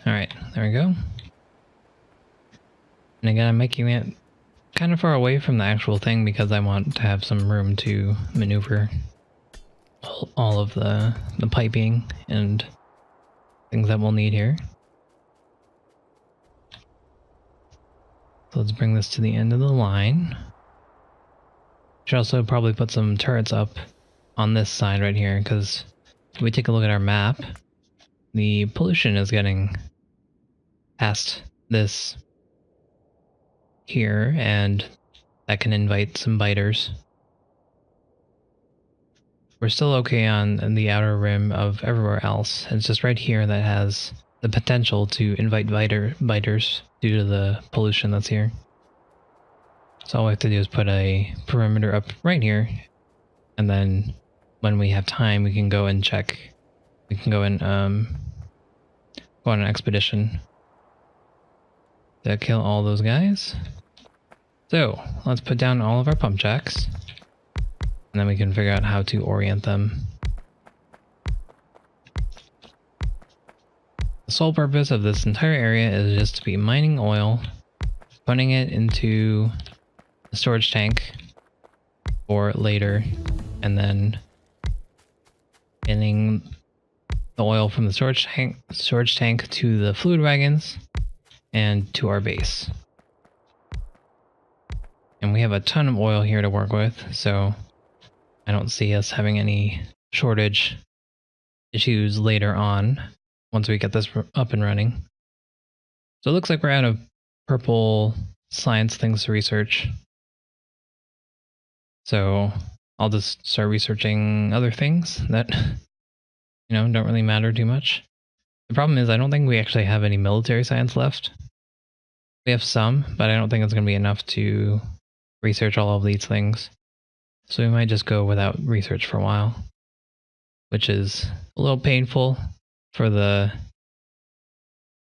Alright, there we go. And again, I'm making it kind of far away from the actual thing because I want to have some room to maneuver all of the piping and things that we'll need here. So let's bring this to the end of the line. Should also probably put some turrets up on this side right here, because if we take a look at our map, the pollution is getting past this here, and that can invite some biters. We're still okay on the outer rim of everywhere else. It's just right here that has the potential to invite biters due to the pollution that's here. So all we have to do is put a perimeter up right here, and then when we have time, we can go and check. We can go and go on an expedition to kill all those guys. So let's put down all of our pump jacks, and then we can figure out how to orient them. The sole purpose of this entire area is just to be mining oil, putting it into the storage tank for later, and then getting the oil from the storage tank to the fluid wagons and to our base. And we have a ton of oil here to work with, so I don't see us having any shortage issues later on once we get this up and running. So it looks like we're out of purple science things to research. So I'll just start researching other things that, don't really matter too much. The problem is I don't think we actually have any military science left. We have some, but I don't think it's going to be enough to research all of these things. So we might just go without research for a while, which is a little painful for the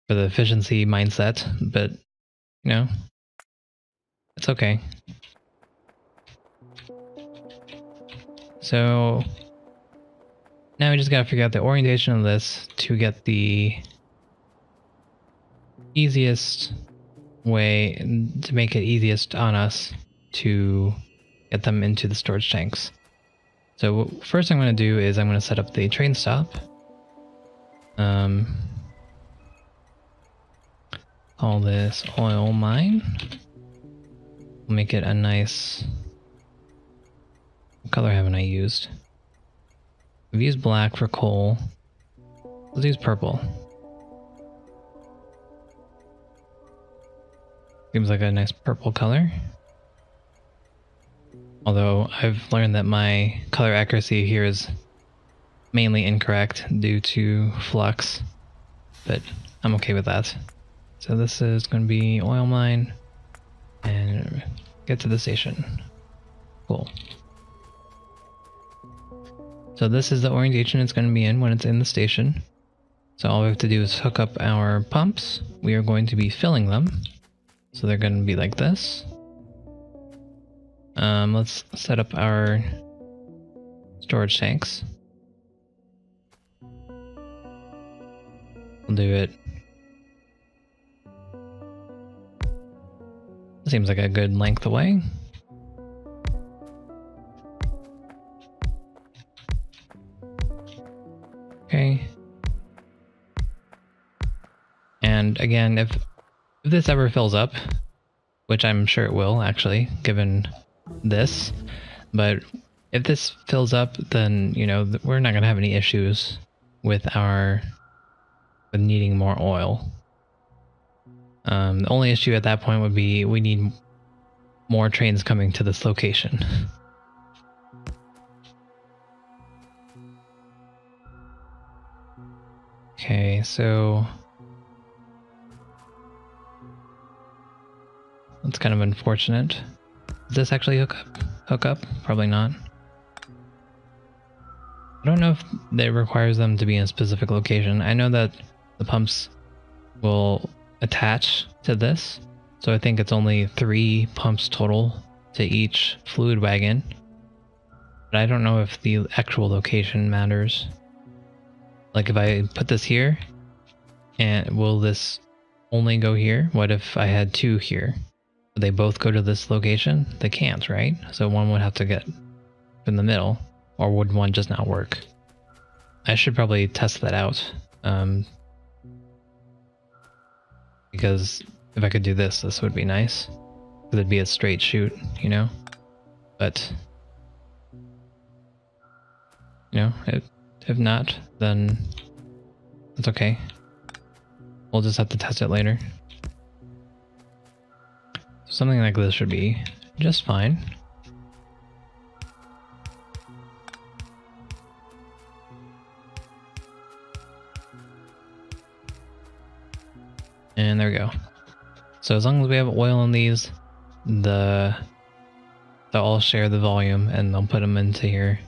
efficiency mindset, but it's okay. So now we just gotta figure out the orientation of this to get the easiest way, to make it easiest on us to get them into the storage tanks. So first I'm going to do is I'm going to set up the train stop. Call this oil mine. We'll make it a nice... What color haven't I used? We've used black for coal. Let's use purple. Seems like a nice purple color. Although I've learned that my color accuracy here is mainly incorrect due to flux, but I'm okay with that. So this is going to be oil mine and get to the station. Cool. So this is the orientation it's going to be in when it's in the station. So all we have to do is hook up our pumps. We are going to be filling them. So they're going to be like this. Let's set up our storage tanks. We'll do it. Seems like a good length away. Okay. And again, if this ever fills up, which I'm sure it will actually, given this, but if this fills up, then we're not gonna have any issues with needing more oil. The only issue at that point would be we need more trains coming to this location. Okay, so that's kind of unfortunate. Does this actually hook up? Probably not. I don't know if it requires them to be in a specific location. I know that the pumps will attach to this, so I think it's only 3 pumps total to each fluid wagon. But I don't know if the actual location matters. Like if I put this here, And will this only go here? What if I had 2 here? Would they both go to this location? They can't, right? So one would have to get in the middle, or would one just not work? I should probably test that out. Because if I could do this, this would be nice. Because it'd be a straight shoot, you know? But, you know, if not, then it's okay. We'll just have to test it later. Something like this should be just fine. And there we go. So as long as we have oil in these, they'll all share the volume and they'll put them into here.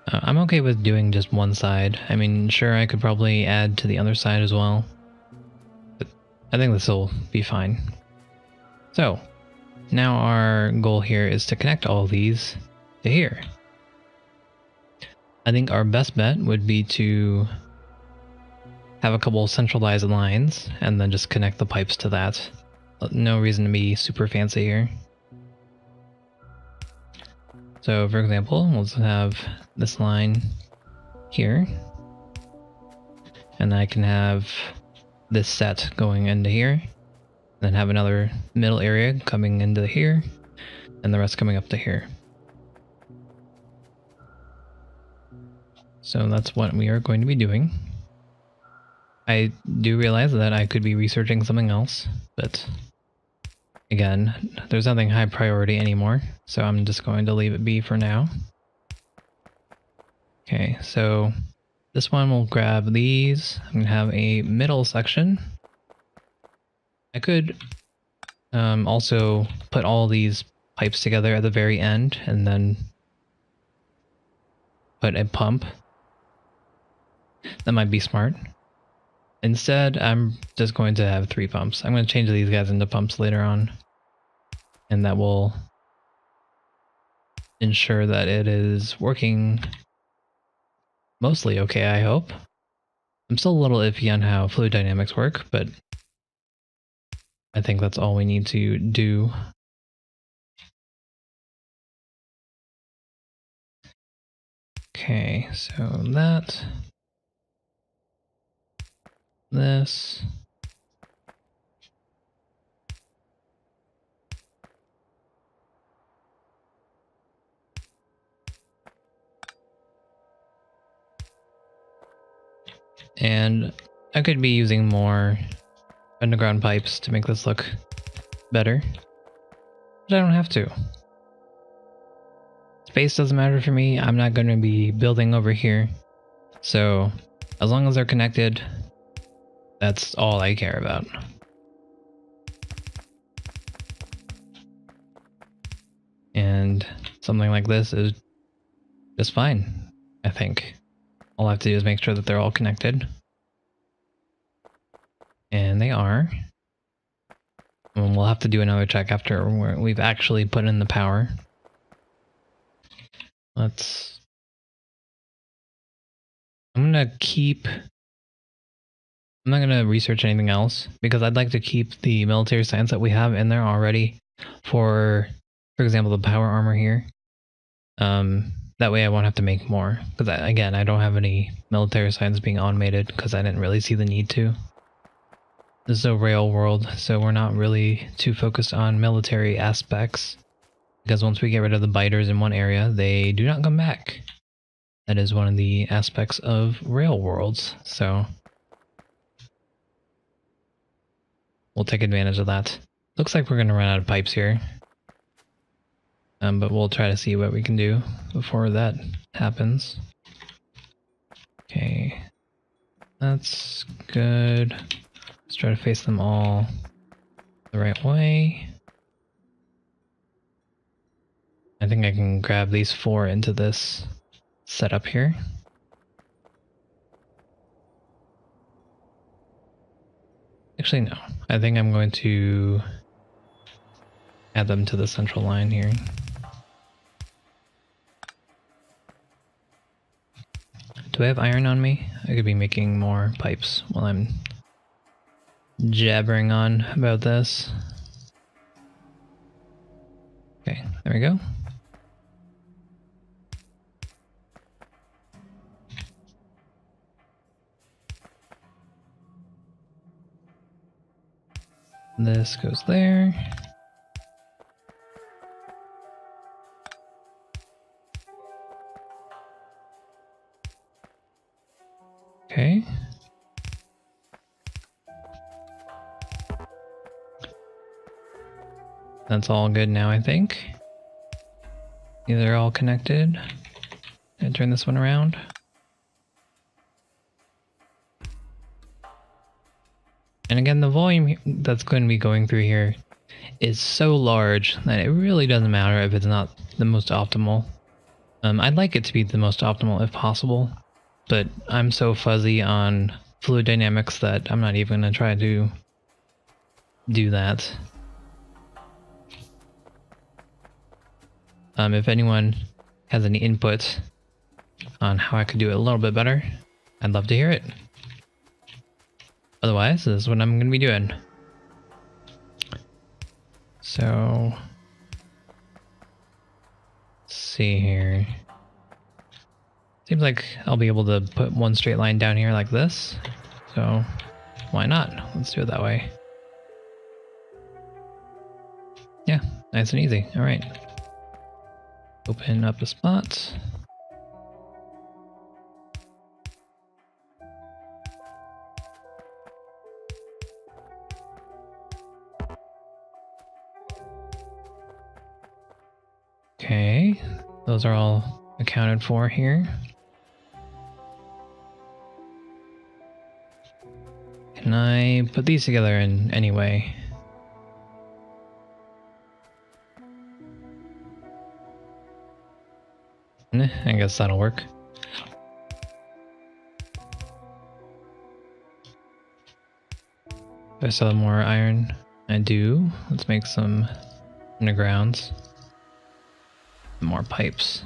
I'm okay with doing just one side. I mean, sure, I could probably add to the other side as well, but I think this will be fine. So now our goal here is to connect all of these to here. I think our best bet would be to have a couple centralized lines and then just connect the pipes to that. No reason to be super fancy here. So for example, let's have this line here, and I can have this set going into here, then have another middle area coming into here, and the rest coming up to here. So that's what we are going to be doing. I do realize that I could be researching something else, but again, there's nothing high priority anymore, so I'm just going to leave it be for now. Okay, so this one will grab these. I'm going to have a middle section. I could also put all these pipes together at the very end and then put a pump. That might be smart. Instead, I'm just going to have 3 pumps. I'm going to change these guys into pumps later on, and that will ensure that it is working mostly okay, I hope. I'm still a little iffy on how fluid dynamics work, but I think that's all we need to do. Okay, so that, this, and I could be using more underground pipes to make this look better, but I don't have to. Space doesn't matter for me. I'm not going to be building over here, so as long as they're connected, that's all I care about. And something like this is just fine, I think. All I have to do is make sure that they're all connected. And they are. And we'll have to do another check after we've actually put in the power. I'm not gonna research anything else because I'd like to keep the military science that we have in there already for example, the power armor here. That way I won't have to make more, because again, I don't have any military science being automated because I didn't really see the need to. This is a rail world, so we're not really too focused on military aspects, because once we get rid of the biters in one area, they do not come back. That is one of the aspects of rail worlds, so we'll take advantage of that. Looks like we're going to run out of pipes here. But we'll try to see what we can do before that happens. Okay, that's good. Let's try to face them all the right way. I think I can grab these 4 into this setup here. Actually, no. I think I'm going to add them to the central line here. Do I have iron on me? I could be making more pipes while I'm jabbering on about this. Okay, there we go. This goes there. Okay. That's all good now, I think. These are all connected. And turn this one around. And again, the volume that's going to be going through here is so large that it really doesn't matter if it's not the most optimal. I'd like it to be the most optimal if possible, but I'm so fuzzy on fluid dynamics that I'm not even going to try to do that. If anyone has any input on how I could do it a little bit better, I'd love to hear it. Otherwise, this is what I'm going to be doing. So, let's see here. Seems like I'll be able to put one straight line down here like this. So, why not? Let's do it that way. Yeah, nice and easy. All right. Open up a spot. Okay, those are all accounted for here. Can I put these together in any way? I guess that'll work. Do I still have more iron? I do. Let's make some undergrounds. More pipes.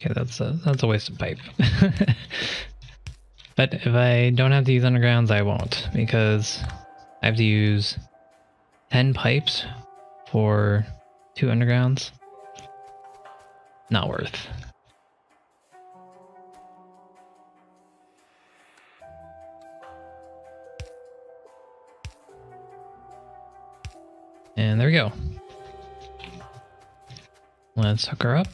Okay, that's a waste of pipe. But if I don't have to use undergrounds, I won't, because I have to use 10 pipes for 2 undergrounds. Not worth. And there we go. Let's hook her up.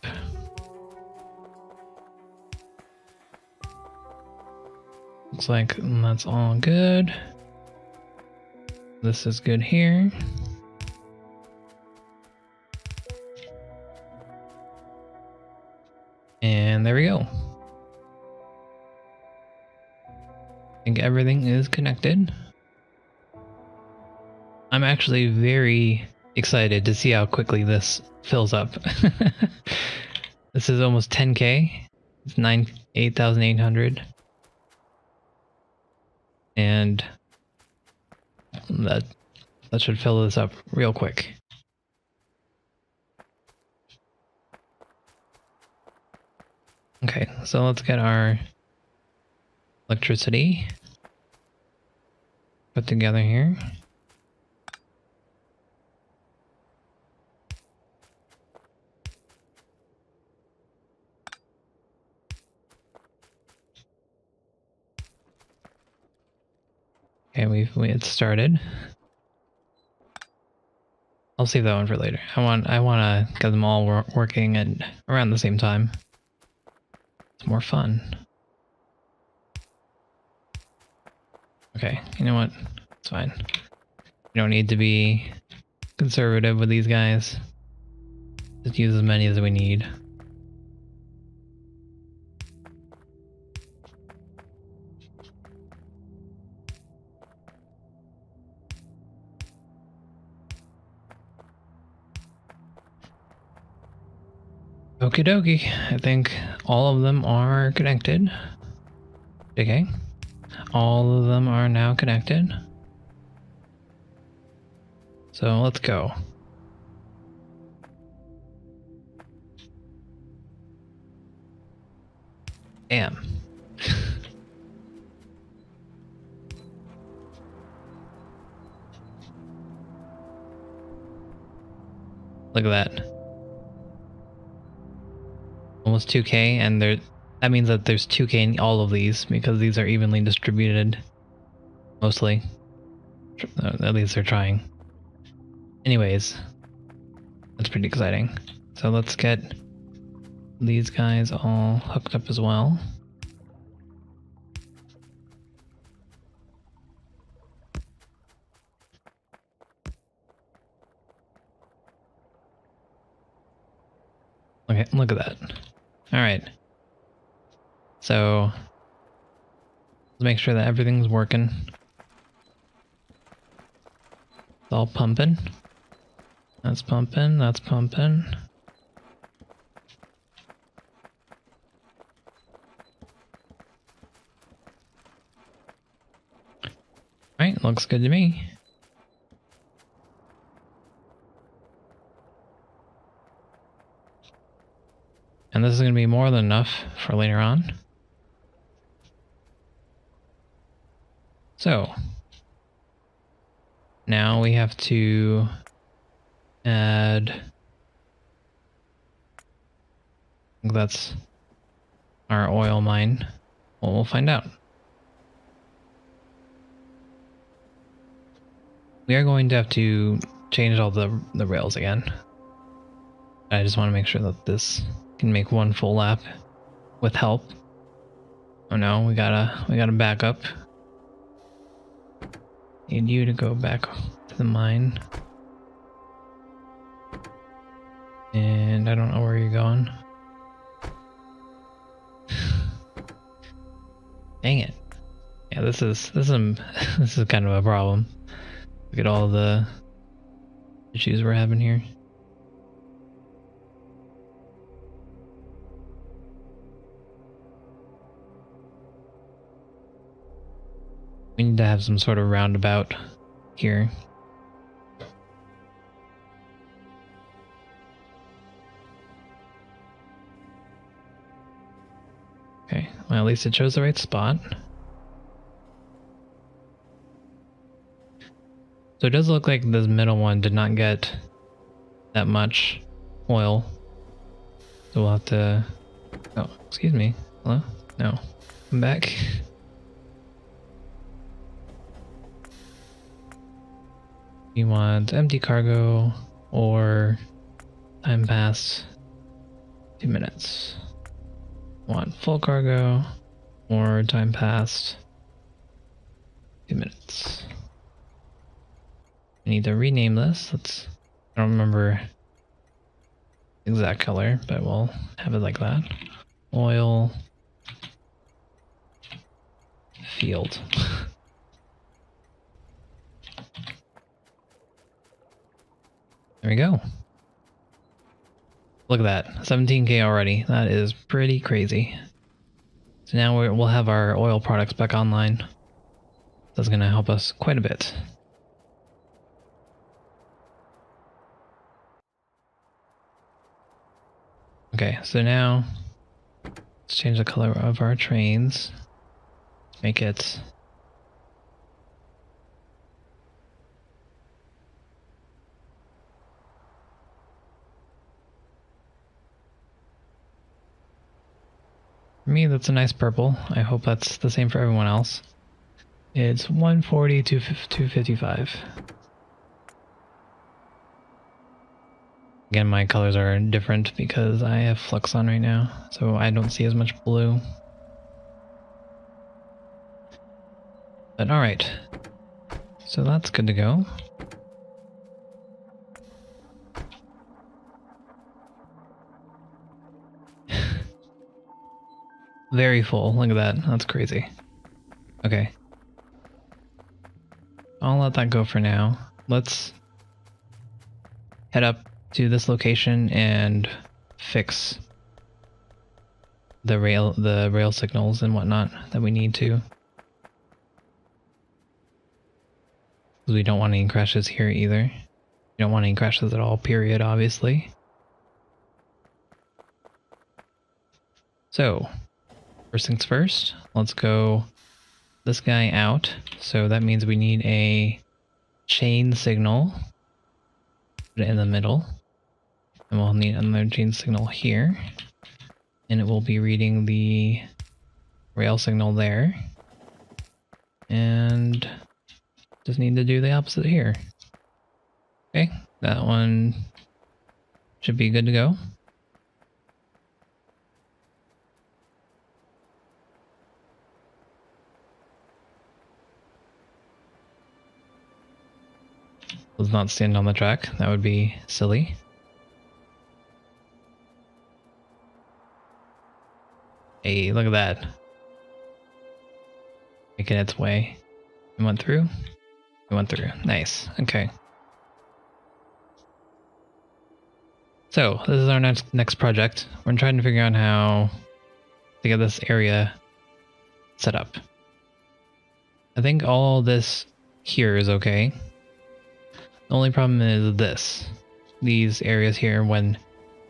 Looks like that's all good. This is good here. And there we go. I think everything is connected. I'm actually very excited to see how quickly this fills up. This is almost 10K. It's 8,800. And that should fill this up real quick. Okay, so let's get our electricity put together here. Okay, it's started. I'll save that one for later. I want to get them all working at around the same time. It's more fun. Okay, you know what? It's fine. You don't need to be conservative with these guys. Just use as many as we need. Okie dokie. I think all of them are connected. Okay. All of them are now connected. So let's go. Damn. Look at that. Almost 2K, and that means that there's 2K in all of these because these are evenly distributed. Mostly. At least they're trying. Anyways, that's pretty exciting. So let's get these guys all hooked up as well. Okay, look at that. Alright. So let's make sure that everything's working. It's all pumping. That's pumping, that's pumping. Alright, looks good to me. And this is going to be more than enough for later on. So, now we have to add, I think that's our oil mine. Well, we'll find out. We are going to have to change all the rails again. I just want to make sure that this can make one full lap with help. Oh no, we gotta back up. Need you to go back to the mine. And I don't know where you're going. Dang it. Yeah, this is kind of a problem. Look at all the issues we're having here. We need to have some sort of roundabout here. Okay, well at least it chose the right spot. So it does look like this middle one did not get that much oil. So we'll have to... Oh, excuse me. Hello? No. Come back. You want empty cargo or time pass 2 minutes. Want full cargo or time passed 2 minutes. I need to rename this. I don't remember the exact color, but we'll have it like that. Oil field. There we go. Look at that, 17K already. That is pretty crazy. So now we'll have our oil products back online. That's going to help us quite a bit. Okay, so now let's change the color of our trains. Make it for me, that's a nice purple. I hope that's the same for everyone else. It's 140 to 255. Again, my colors are different because I have flux on right now, so I don't see as much blue. But alright. So that's good to go. Very full. Look at that. That's crazy. Okay. I'll let that go for now. Let's head up to this location and fix the rail signals and whatnot that we need to. We don't want any crashes here either. We don't want any crashes at all, period, obviously. So, first things first, let's go this guy out. So that means we need a chain signal. Put it in the middle. And we'll need another chain signal here. And it will be reading the rail signal there. And just need to do the opposite here. Okay, that one should be good to go. Let's not stand on the track, that would be silly. Hey, look at that. Making its way. It went through? It went through. Nice. Okay. So, this is our next project. We're trying to figure out how to get this area set up. I think all this here is okay. The only problem is this. These areas here when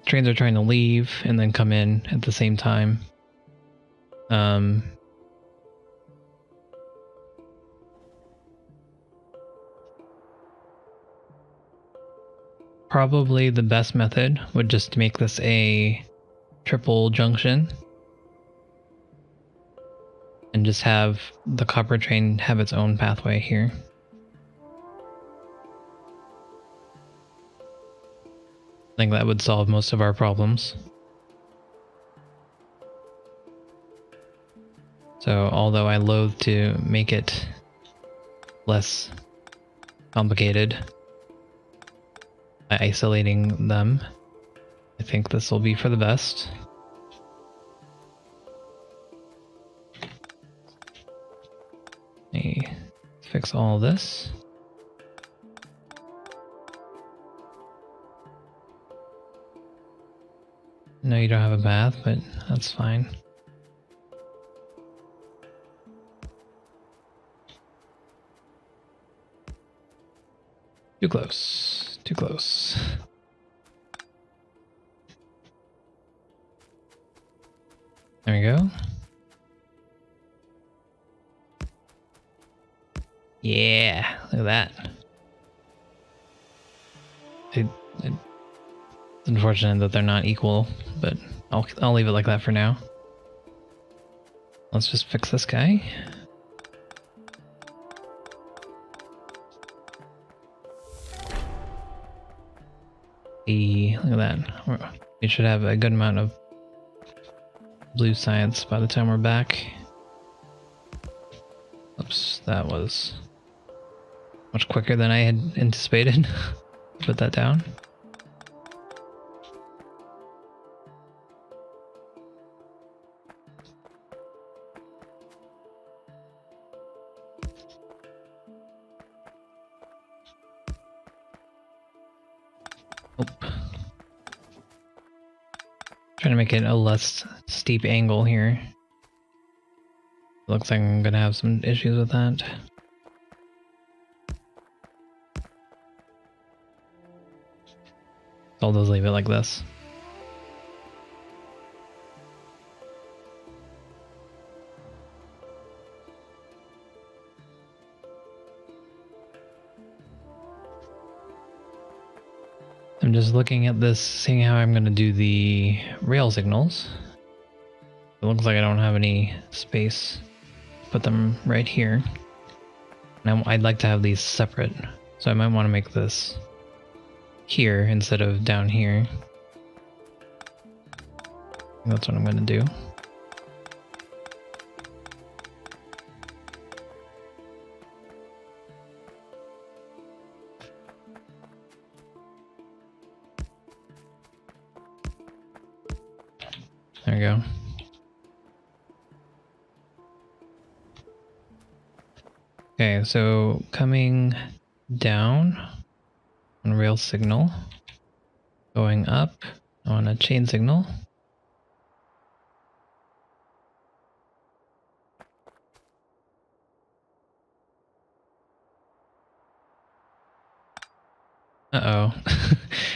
trains are trying to leave and then come in at the same time. Probably the best method would just to make this a triple junction and just have the copper train have its own pathway here. I think that would solve most of our problems. So although I loathe to make it less complicated by isolating them, I think this will be for the best. Let me fix all this. No, you don't have a bath, but that's fine. Too close. Too close. There we go. Yeah, look at that. It's unfortunate that they're not equal, but I'll leave it like that for now. Let's just fix this guy. Look at that. We should have a good amount of blue science by the time we're back. Oops, that was much quicker than I had anticipated. Put that down. Nope. Trying to make it a less steep angle here. Looks like I'm gonna have some issues with that. I'll just leave it like this. I'm just looking at this, seeing how I'm going to do the rail signals. It looks like I don't have any space to put them right here. And I'd like to have these separate, so I might want to make this here instead of down here. That's what I'm going to do. There we go. Okay, so coming down on rail signal, going up on a chain signal. Uh-oh.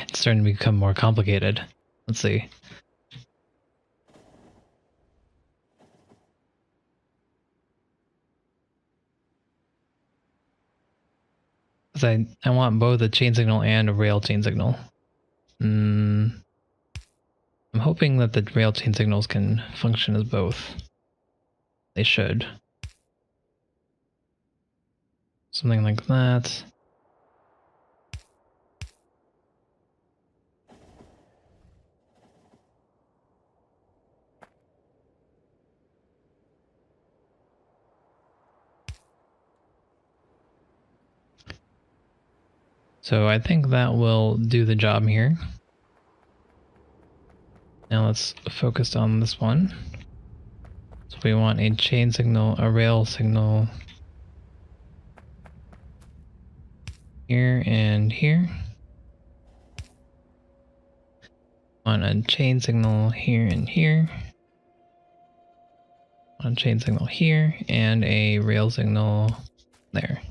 It's starting to become more complicated. Let's see. Because I want both a chain signal and a rail chain signal. I'm hoping that the rail chain signals can function as both. They should. Something like that. So I think that will do the job here. Now let's focus on this one. So we want a chain signal, a rail signal here and here. On a chain signal here and here. On a chain signal here and a rail signal there.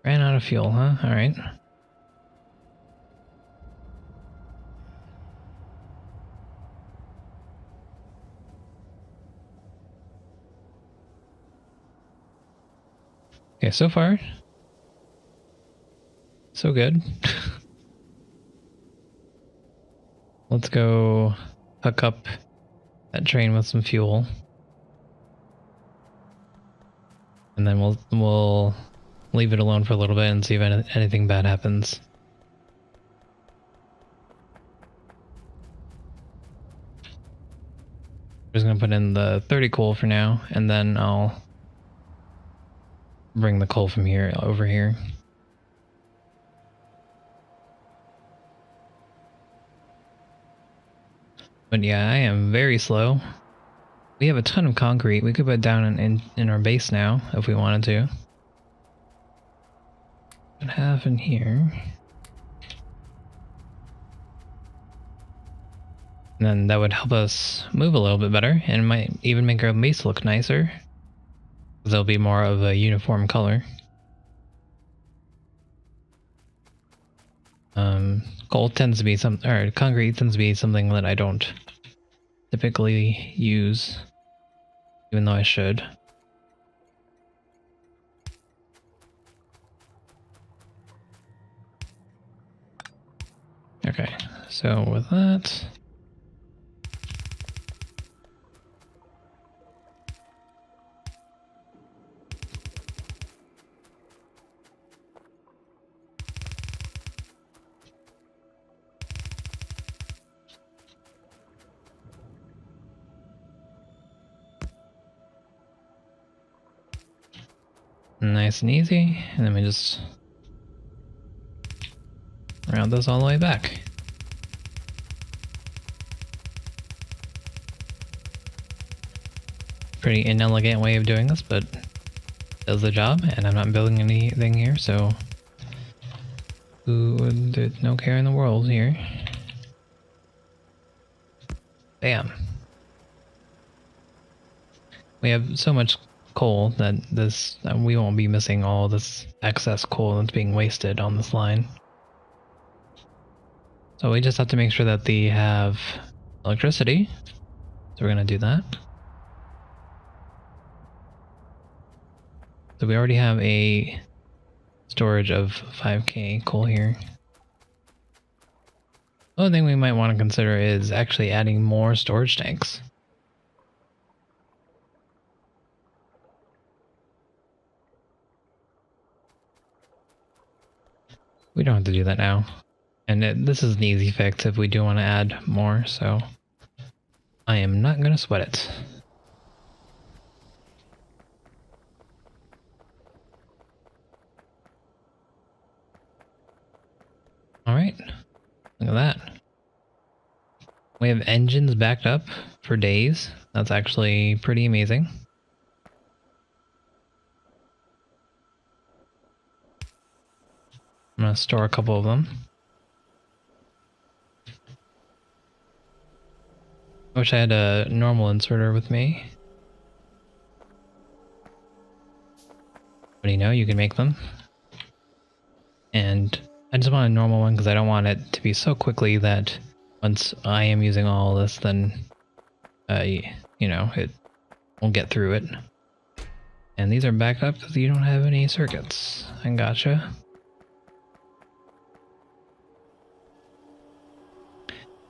Ran out of fuel, huh? Alright. Okay, so far, so good. Let's go hook up that train with some fuel. And then we'll leave it alone for a little bit and see if anything bad happens. I'm just gonna put in the 30 coal for now, and then I'll bring the coal from here over here. But yeah, I am very slow. We have a ton of concrete. We could put down in our base now if we wanted to. Put half in here. And then that would help us move a little bit better, and might even make our base look nicer. There'll be more of a uniform color. Coal tends to be concrete tends to be something that I don't typically use, even though I should. Okay, so with that, nice and easy, and then we just round this all the way back. Pretty inelegant way of doing this, but does the job, and I'm not building anything here, so there's no care in the world here. Bam. We have so much coal that we won't be missing all this excess coal that's being wasted on this line. So we just have to make sure that they have electricity. So we're gonna do that. So we already have a storage of 5k coal here. The other thing we might want to consider is actually adding more storage tanks. We don't have to do that now. And this is an easy fix if we do want to add more, so I am not going to sweat it. Alright, look at that. We have engines backed up for days. That's actually pretty amazing. I'm going to store a couple of them. I wish I had a normal inserter with me. you can make them. And I just want a normal one because I don't want it to be so quickly that once I am using all this, then, it won't get through it. And these are backed up because you don't have any circuits. I gotcha.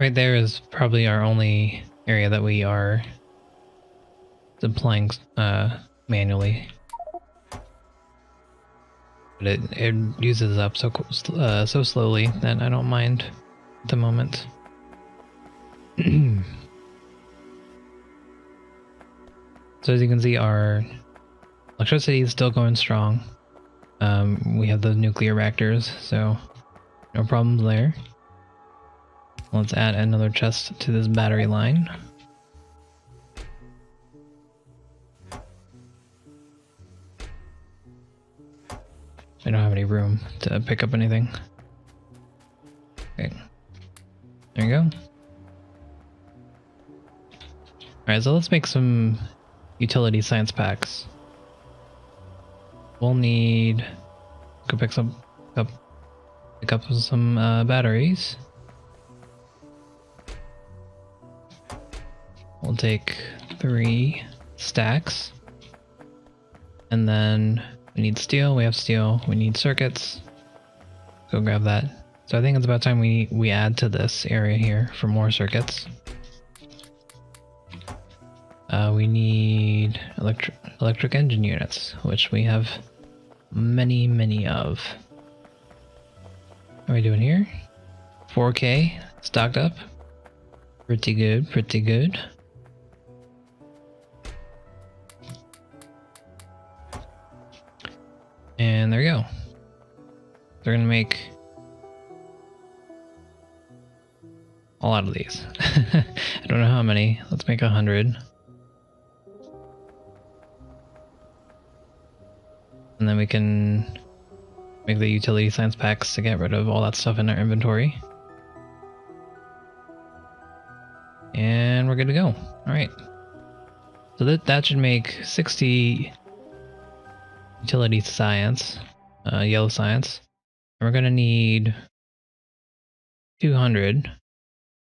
Right there is probably our only area that we are deploying manually. But it uses up so slowly that I don't mind at the moment. So as you can see, our electricity is still going strong. We have the nuclear reactors, so no problems there. Let's add another chest to this battery line. I don't have any room to pick up anything. Okay. There you go. Alright, so let's make some utility science packs. We'll need... Go pick up some batteries. We'll take 3 stacks. And then we need steel, we have steel, we need circuits. Go grab that. So I think it's about time we add to this area here for more circuits. We need electric engine units, which we have many of. What are we doing here? 4K stocked up. Pretty good, pretty good. And there you go. They're gonna make a lot of these. I don't know how many. Let's make 100. And then we can make the utility science packs to get rid of all that stuff in our inventory. And we're good to go. Alright. So that should make 60 utility science, yellow science. And we're gonna need 200,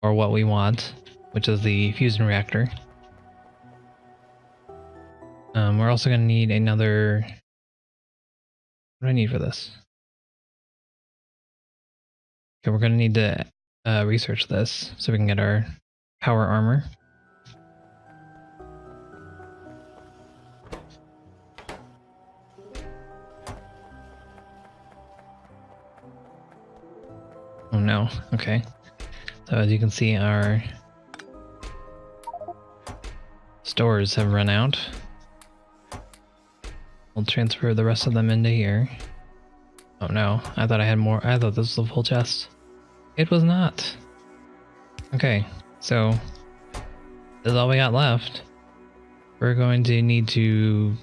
or what we want, which is the fusion reactor. We're also gonna need another... What do I need for this? Okay, we're gonna need to research this so we can get our power armor. Oh no, okay. So as you can see, our stores have run out. We'll transfer the rest of them into here. Oh no, I thought I had more. I thought this was a full chest. It was not. Okay, so this is all we got left. We're going to need to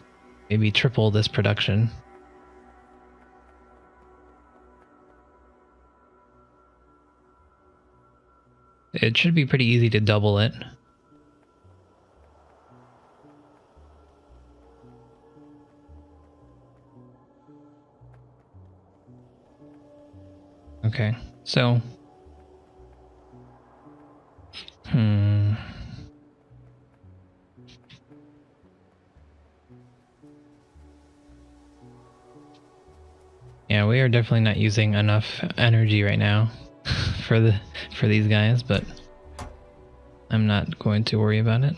maybe triple this production. It should be pretty easy to double it. Okay, so... Yeah, we are definitely not using enough energy right now for these guys, but I'm not going to worry about it.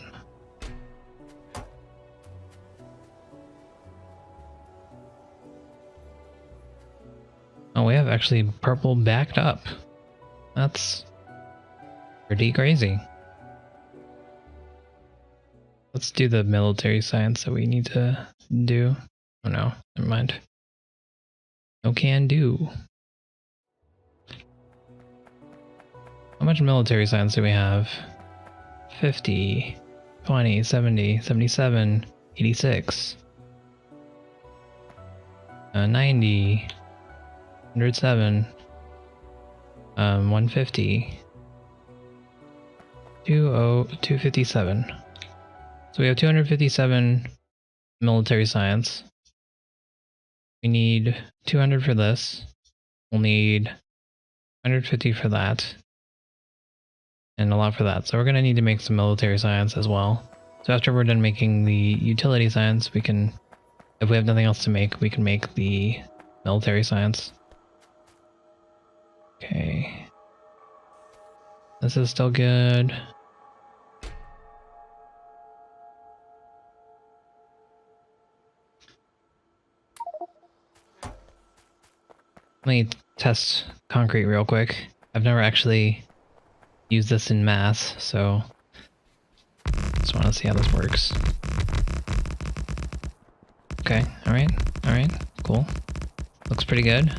Oh, we have actually purple backed up. That's pretty crazy. Let's do the military science that we need to do. Oh no, never mind. No can do. How much military science do we have? 50, 20, 70, 77, 86, 90, 107, 150, 257. So we have 257 military science. We need 200 for this. We'll need 150 for that. And a lot for that. So we're going to need to make some military science as well. So after we're done making the utility science, we can, if we have nothing else to make, we can make the military science. Okay. This is still good. Let me test concrete real quick. I've never actually used this in mass, so just want to see how this works. Okay, alright, cool. Looks pretty good.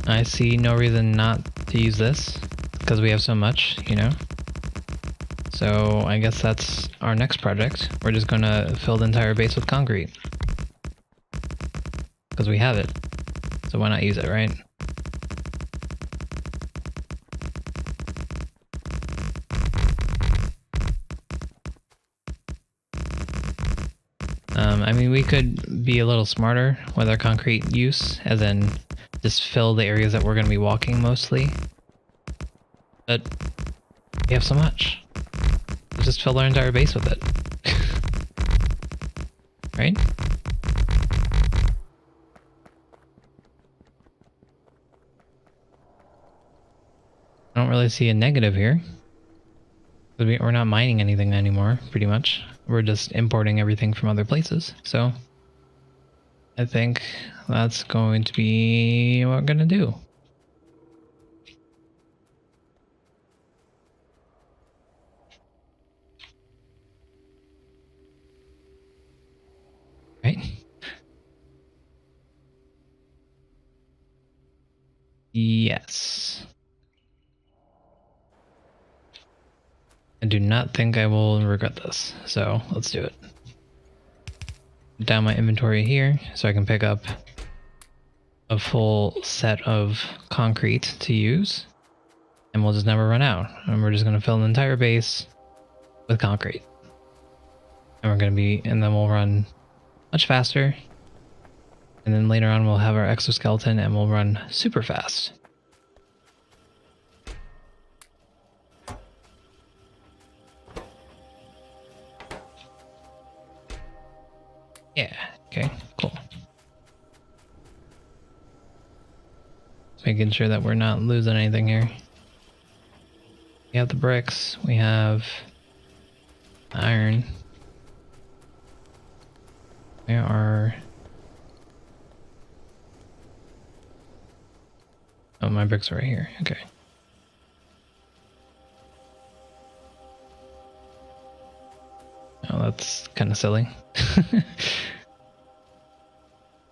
I see no reason not to use this, because we have so much, you know? So I guess that's our next project. We're just gonna fill the entire base with concrete. Because we have it. So why not use it, right? I mean, we could be a little smarter with our concrete use, as in just fill the areas that we're going to be walking mostly. But we have so much. We'll just fill our entire base with it. Right? I don't really see a negative here. We're not mining anything anymore, pretty much. We're just importing everything from other places. So I think that's going to be what we're going to do. Right? Yes. I do not think I will regret this, so let's do it. Put down my inventory here so I can pick up a full set of concrete to use, and we'll just never run out. And we're just going to fill the entire base with concrete. And then we'll run much faster. And then later on we'll have our exoskeleton and we'll run super fast. Yeah, okay, cool. Making sure that we're not losing anything here. We have the bricks, we have iron. Where are... Oh, my bricks are right here, okay. Oh, that's kind of silly.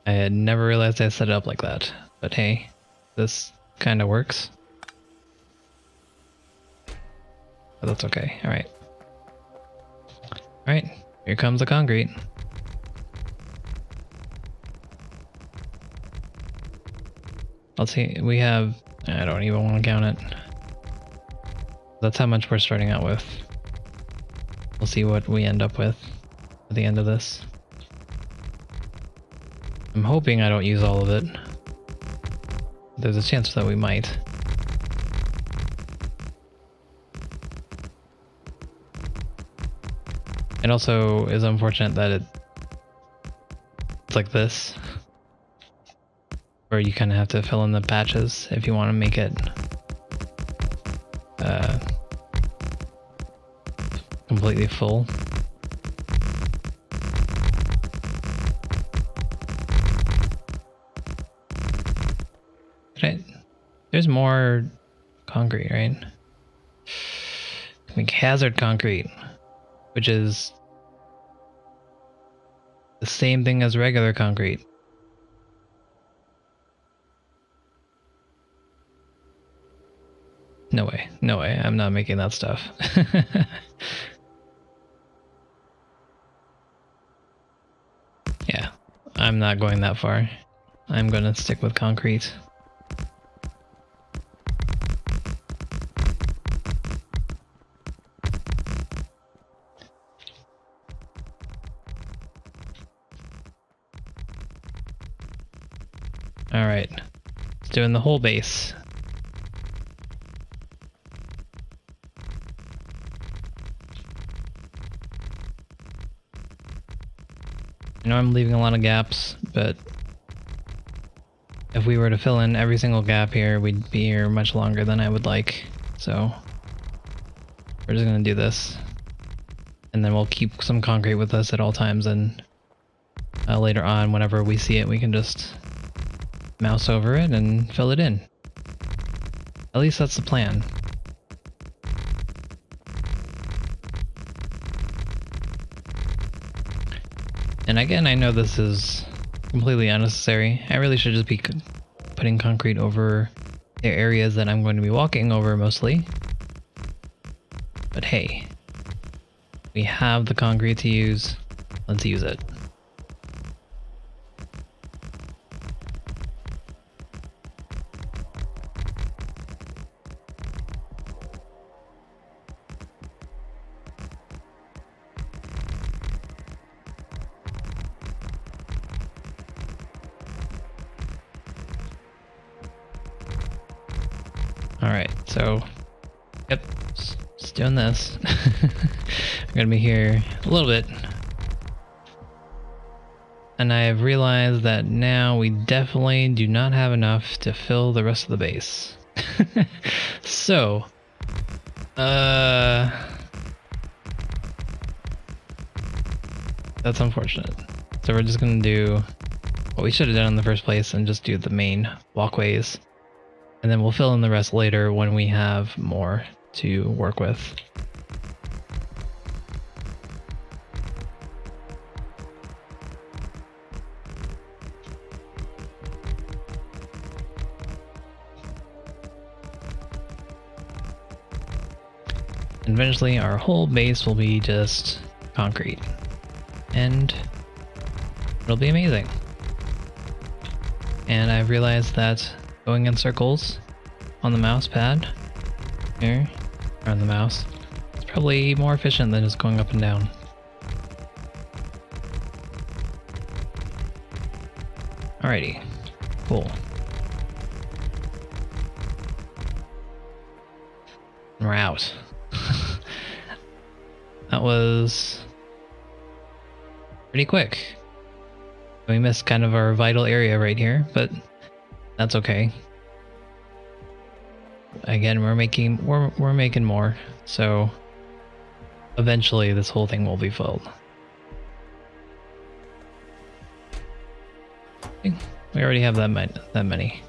I had never realized I set it up like that, but hey, this kind of works. But that's okay, alright. Alright, here comes the concrete. Let's see, we have... I don't even want to count it. That's how much we're starting out with. We'll see what we end up with at the end of this. I'm hoping I don't use all of it. There's a chance that we might. It also is unfortunate that it's like this, where you kind of have to fill in the patches if you want to make it completely full. There's more concrete, right? Make hazard concrete, which is the same thing as regular concrete. No way, no way, I'm not making that stuff. Yeah, I'm not going that far. I'm gonna stick with concrete. Alright. It's doing the whole base. I know I'm leaving a lot of gaps, but if we were to fill in every single gap here, we'd be here much longer than I would like. So we're just gonna do this. And then we'll keep some concrete with us at all times, and later on, whenever we see it, we can just mouse over it and fill it in. At least that's the plan. And again, I know this is completely unnecessary. I really should just be putting concrete over the areas that I'm going to be walking over mostly. But hey, we have the concrete to use. Let's use it. Alright, so, yep, just doing this. I'm gonna be here a little bit. And I have realized that now we definitely do not have enough to fill the rest of the base. So, that's unfortunate. So we're just gonna do what we should have done in the first place and just do the main walkways. And then we'll fill in the rest later when we have more to work with. And eventually our whole base will be just concrete. And it'll be amazing. And I've realized that going in circles on the mouse pad here, or on the mouse, it's probably more efficient than just going up and down. Alrighty, cool. We're out. That was pretty quick. We missed kind of our vital area right here, but that's okay. Again, we're making more, so eventually this whole thing will be filled. We already have that many.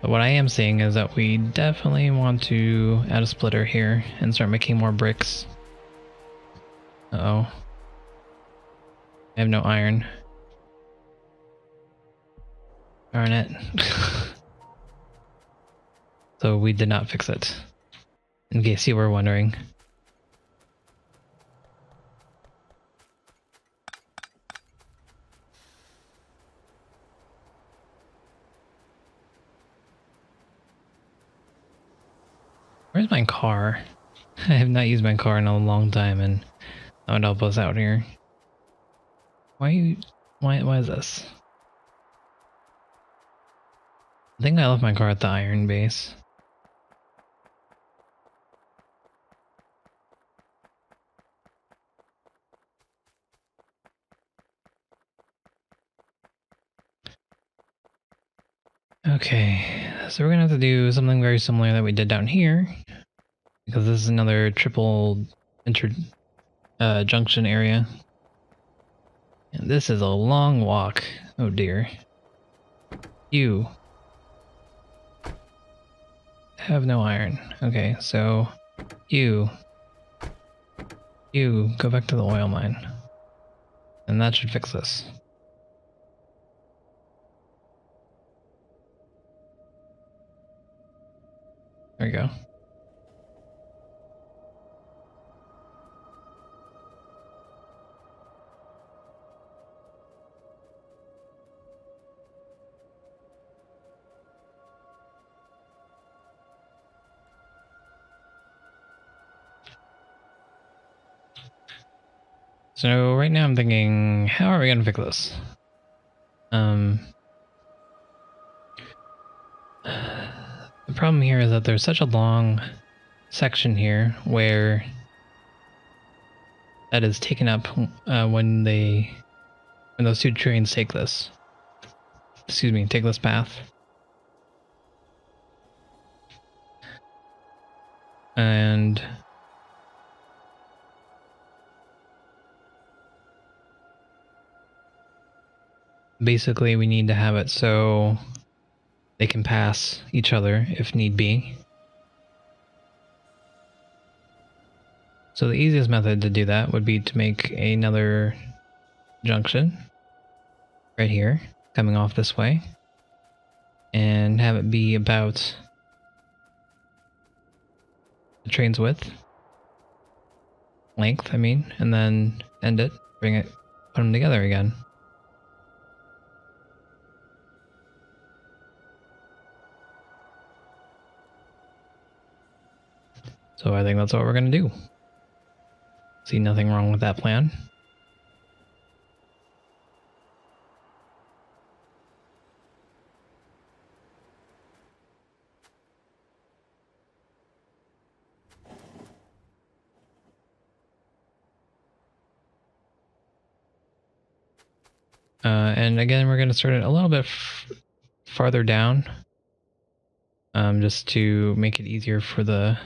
But what I am seeing is that we definitely want to add a splitter here and start making more bricks. Uh-oh. I have no iron. Darn it. So we did not fix it. In case you were wondering. Where's my car? I have not used my car in a long time, and that would help us out here. Why is this? I think I left my car at the iron base. Okay, so we're gonna have to do something very similar that we did down here, because this is another triple junction area. And this is a long walk. Oh dear. You have no iron. Okay, so you go back to the oil mine. And that should fix this. There we go. So right now I'm thinking, how are we gonna fix this? The problem here is that there's such a long section here where that is taken up when those two trains take this. Excuse me, take this path. And basically we need to have it so they can pass each other if need be. So the easiest method to do that would be to make another junction right here, coming off this way, and have it be about the train's length, I mean, and then end it, put them together again. So I think that's what we're gonna do. See nothing wrong with that plan. And again, we're gonna start it a little bit farther down, just to make it easier for the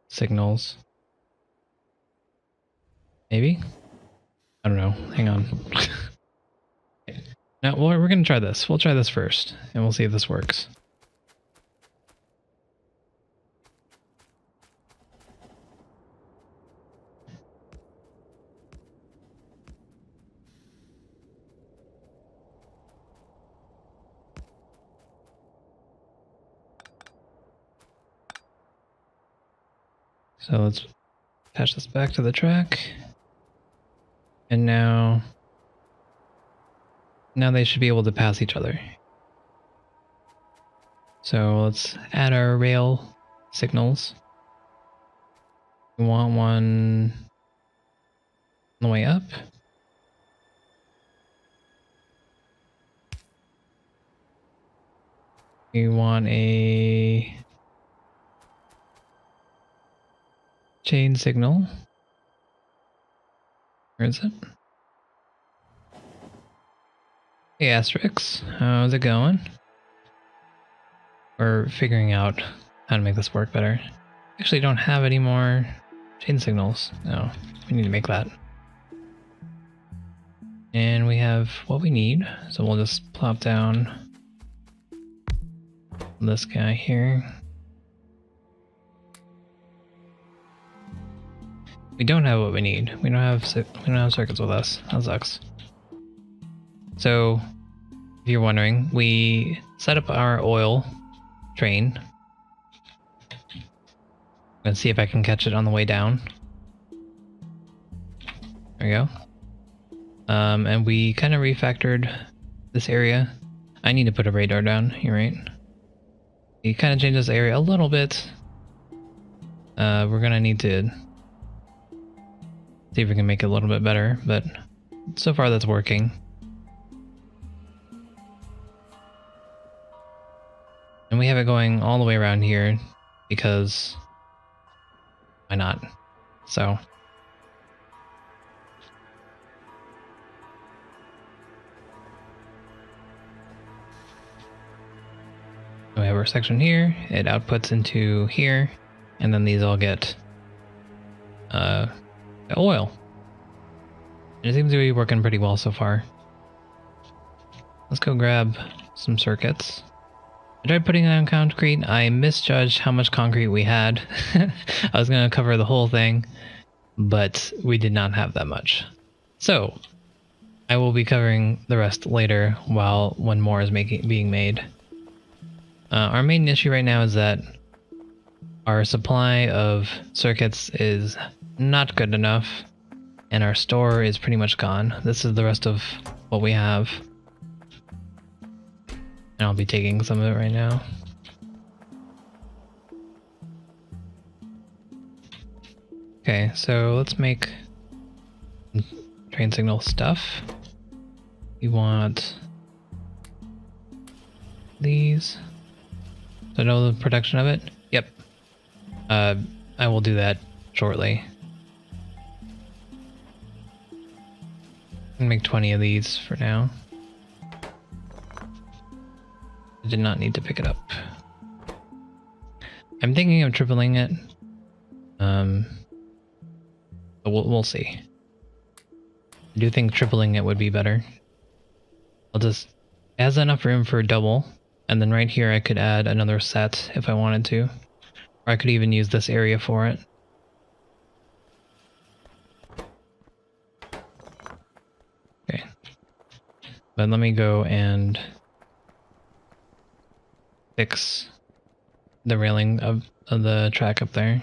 signals. Maybe? I don't know. Hang on. Now, we're gonna try this. We'll try this first, and we'll see if this works. So let's attach this back to the track. And now they should be able to pass each other. So let's add our rail signals. We want one on the way up. We want a chain signal. Where is it? Hey Asterix, how's it going? We're figuring out how to make this work better. Actually don't have any more chain signals. No, we need to make that. And we have what we need, so we'll just plop down this guy here. We don't have what we need. We don't have circuits with us. That sucks. So, if you're wondering, we set up our oil train. Let's see if I can catch it on the way down. There we go. And we kind of refactored this area. I need to put a radar down. You're right. We kind of changed this area a little bit. We're gonna need to see if we can make it a little bit better, but so far that's working. And we have it going all the way around here because why not? So we have our section here, it outputs into here, and then these all get oil. And it seems to be working pretty well so far. Let's go grab some circuits. I tried putting on concrete. I misjudged how much concrete we had. I was going to cover the whole thing, but we did not have that much. So I will be covering the rest later when more is being made. Our main issue right now is that our supply of circuits is not good enough, and our store is pretty much gone. This is the rest of what we have. And I'll be taking some of it right now. Okay, so let's make train signal stuff. We want these. So know the production of it? Yep. I will do that shortly. I'll make 20 of these for now. I did not need to pick it up. I'm thinking of tripling it. But we'll see. I do think tripling it would be better. I'll just... It has enough room for a double. And then right here I could add another set if I wanted to. Or I could even use this area for it. Okay. But let me go and fix the railing of the track up there.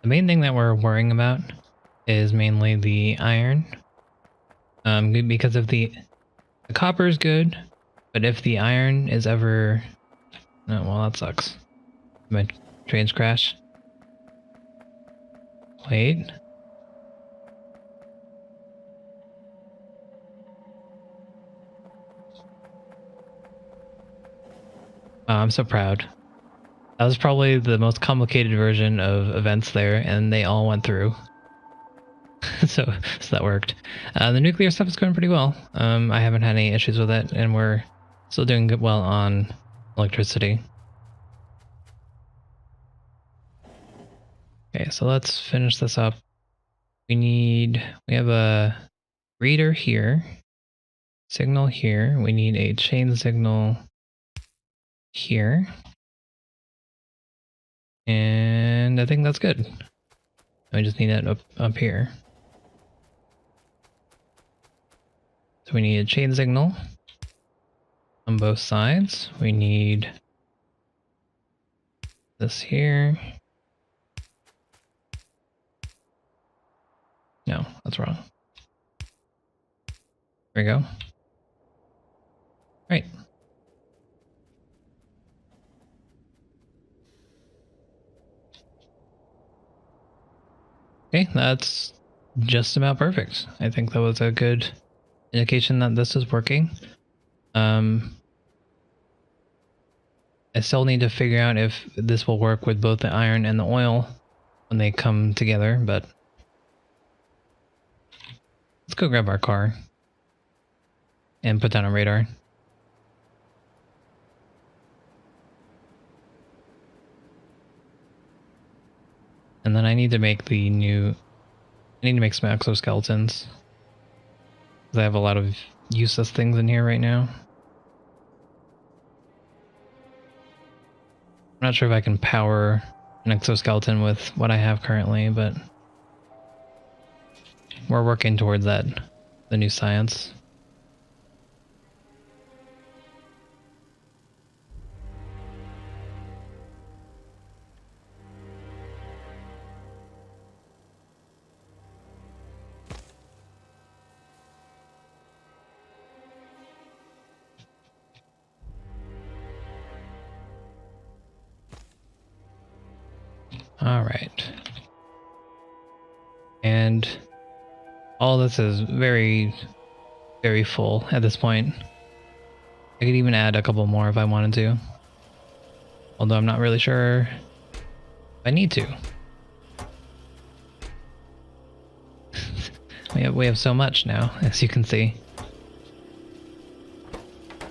The main thing that we're worrying about is mainly the iron. Because if the copper is good, but if the iron is ever... Oh, well, that sucks. My trains crash. Wait. Oh, I'm so proud. That was probably the most complicated version of events there, and they all went through. so that worked. The nuclear stuff is going pretty well. I haven't had any issues with it, and we're still doing good well on electricity. Okay, so let's finish this up. We have a reader here, signal here. We need a chain signal here. And I think that's good. We just need it up here. So we need a chain signal on both sides. We need this here. No, that's wrong. There we go. Right. Okay, that's just about perfect. I think that was a good indication that this is working. I still need to figure out if this will work with both the iron and the oil when they come together, but let's go grab our car and put down a radar. And then I need to make some exoskeletons. I have a lot of useless things in here right now. I'm not sure if I can power an exoskeleton with what I have currently, but we're working towards that, the new science. All right. And all this is very, very full at this point. I could even add a couple more if I wanted to. Although I'm not really sure if I need to. we have so much now, as you can see.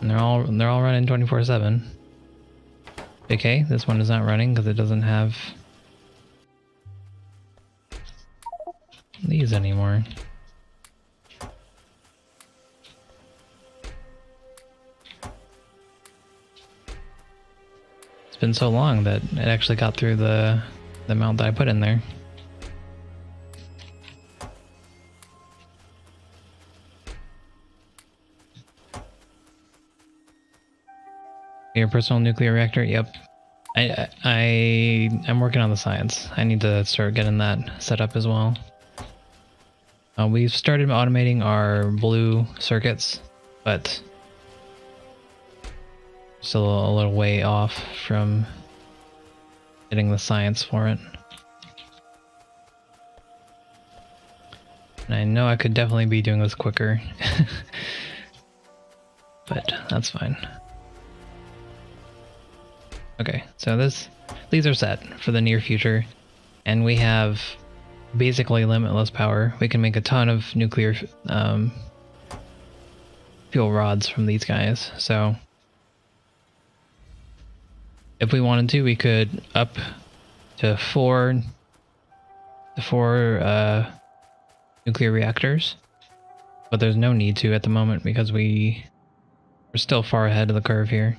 And they're all running 24/7. Okay, this one is not running because it doesn't have these anymore. It's been so long that it actually got through the amount that I put in there. Your personal nuclear reactor? Yep. I'm working on the science. I need to start getting that set up as well. We've started automating our blue circuits, but still a little way off from getting the science for it. And I know I could definitely be doing this quicker, but that's fine. Okay, so these are set for the near future, and we have basically limitless power. We can make a ton of nuclear fuel rods from these guys, so if we wanted to, we could up to four nuclear reactors, but there's no need to at the moment because we're still far ahead of the curve here.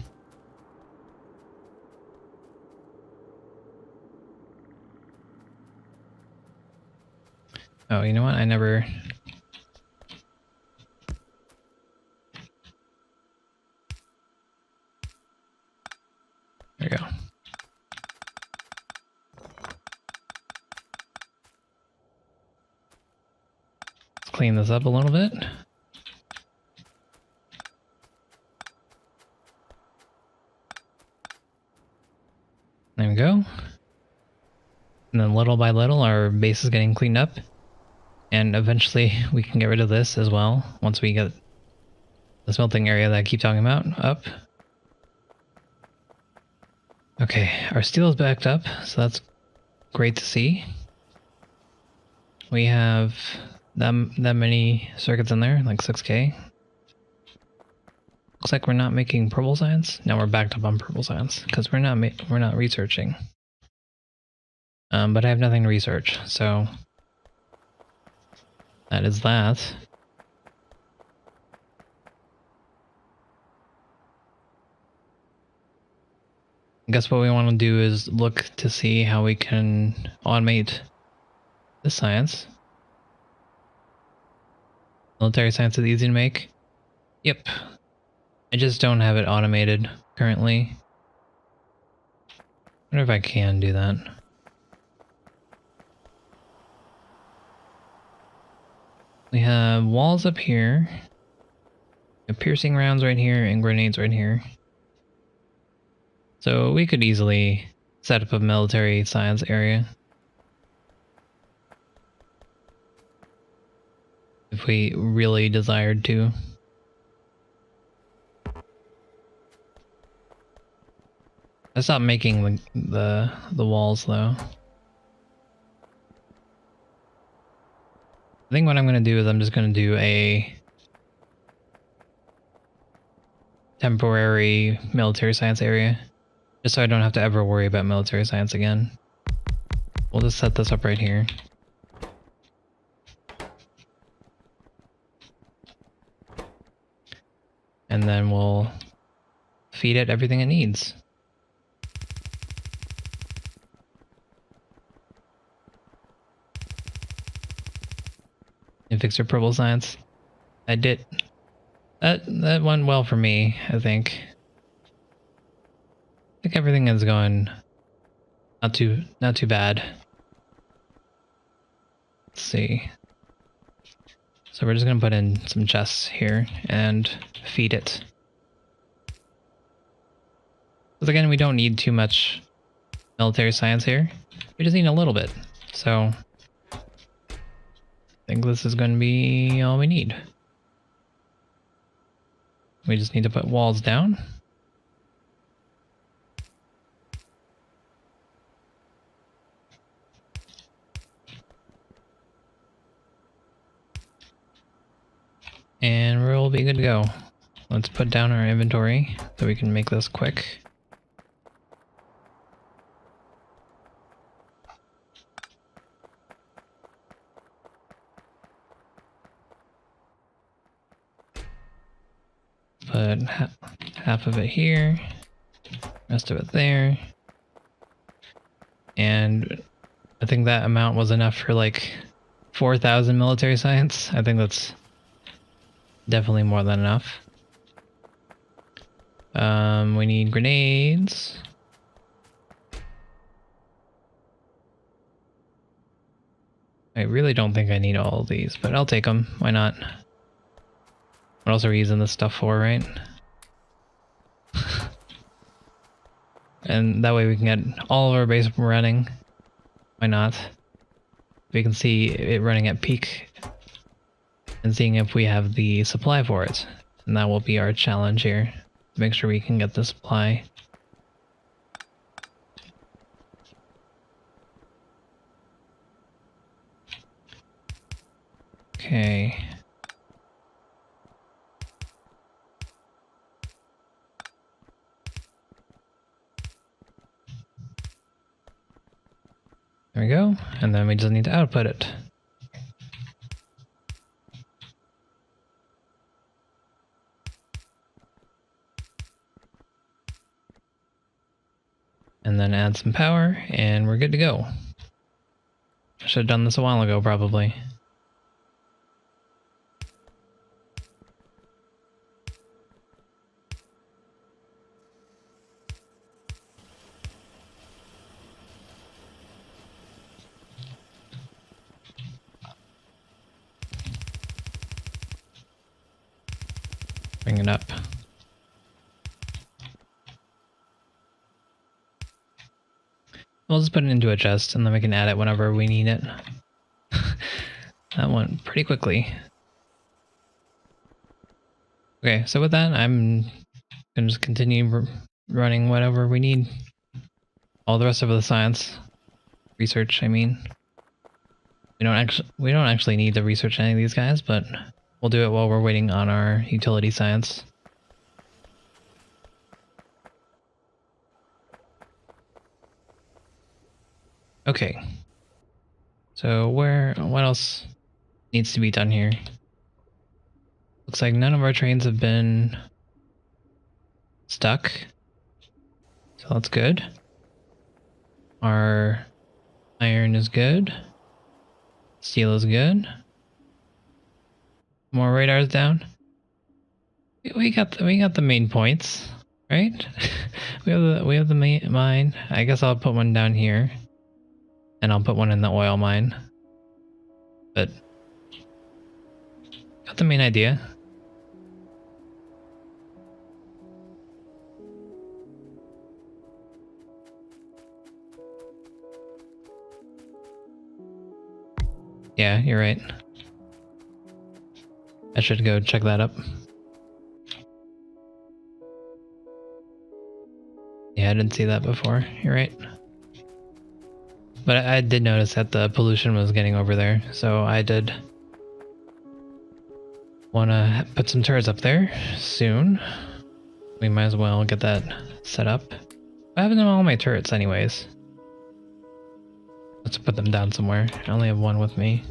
Oh, you know what? I never... There we go. Let's clean this up a little bit. There we go. And then little by little, our base is getting cleaned up. And eventually we can get rid of this as well, once we get the smelting area that I keep talking about up. Okay, our steel is backed up, so that's great to see. We have that many circuits in there, like 6K. Looks like we're not making purple science. Now we're backed up on purple science because we're not researching. But I have nothing to research, so that is that. I guess what we want to do is look to see how we can automate the science. Military science is easy to make. Yep. I just don't have it automated currently. I wonder if I can do that. We have walls up here. We have piercing rounds right here and grenades right here. So we could easily set up a military science area. If we really desired to. I stopped making the walls though. I think what I'm going to do is I'm just going to do a temporary military science area, just so I don't have to ever worry about military science again. We'll just set this up right here. And then we'll feed it everything it needs. And fix your purple science. I did. That went well for me, I think. I think everything is going not too bad. Let's see. So we're just gonna put in some chests here and feed it. Because again, we don't need too much military science here. We just need a little bit. So I think this is gonna be all we need. We just need to put walls down. And we'll be good to go. Let's put down our inventory so we can make this quick. Put half of it here, rest of it there. And I think that amount was enough for like 4,000 military science. I think that's definitely more than enough. We need grenades. I really don't think I need all of these, but I'll take them. Why not? What else are we using this stuff for, right? And that way we can get all of our base running. Why not? We can see it running at peak and seeing if we have the supply for it. And that will be our challenge here. To make sure we can get the supply. Okay. There we go. And then we just need to output it. And then add some power, and we're good to go. I should have done this a while ago, probably. Bring it up. We'll just put it into a chest, and then we can add it whenever we need it. That went pretty quickly. Okay, so with that, I'm gonna just continue running whatever we need. All the rest of the science, research. I mean, we don't actually need to research any of these guys, but we'll do it while we're waiting on our utility science. Okay. So what else needs to be done here? Looks like none of our trains have been stuck. So that's good. Our iron is good. Steel is good. More radars down. We got the main points, right? we have the main mine. I guess I'll put one down here. And I'll put one in the oil mine. But got the main idea. Yeah, you're right. I should go check that up. Yeah, I didn't see that before. You're right. But I did notice that the pollution was getting over there, so I did want to put some turrets up there soon. We might as well get that set up. I have all my turrets anyways. Let's put them down somewhere. I only have one with me.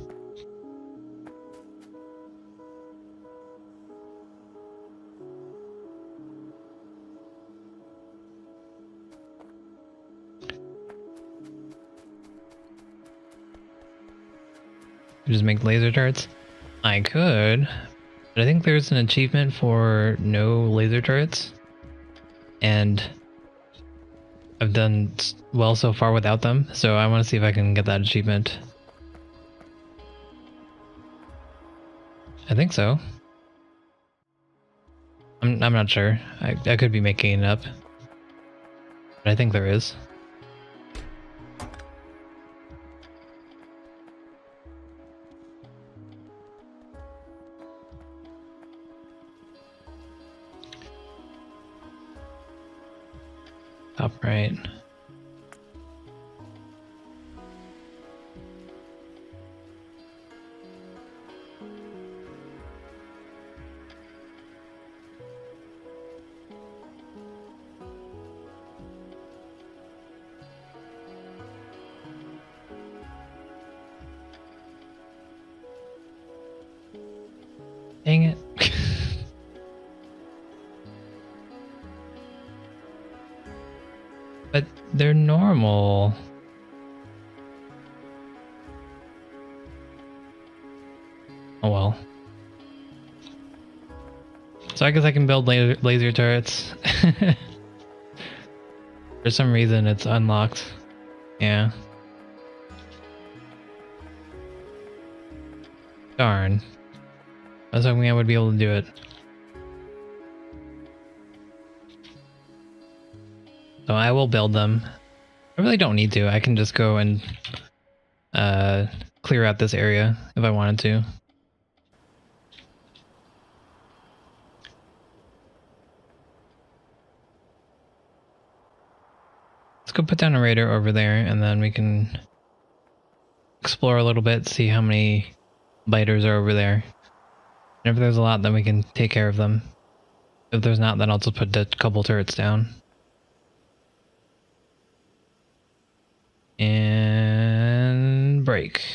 Just make laser turrets? I could, but I think there's an achievement for no laser turrets. And I've done well so far without them, so I want to see if I can get that achievement. I think so. I'm not sure. I could be making it up. But I think there is. Top right. Dang it. But they're normal. Oh well. So I guess I can build laser turrets. For some reason it's unlocked. Yeah. Darn. I was hoping I would be able to do it. So I will build them. I really don't need to. I can just go and clear out this area if I wanted to. Let's go put down a raider over there, and then we can explore a little bit, see how many biters are over there. And if there's a lot, then we can take care of them. If there's not, then I'll just put a couple turrets down. And break.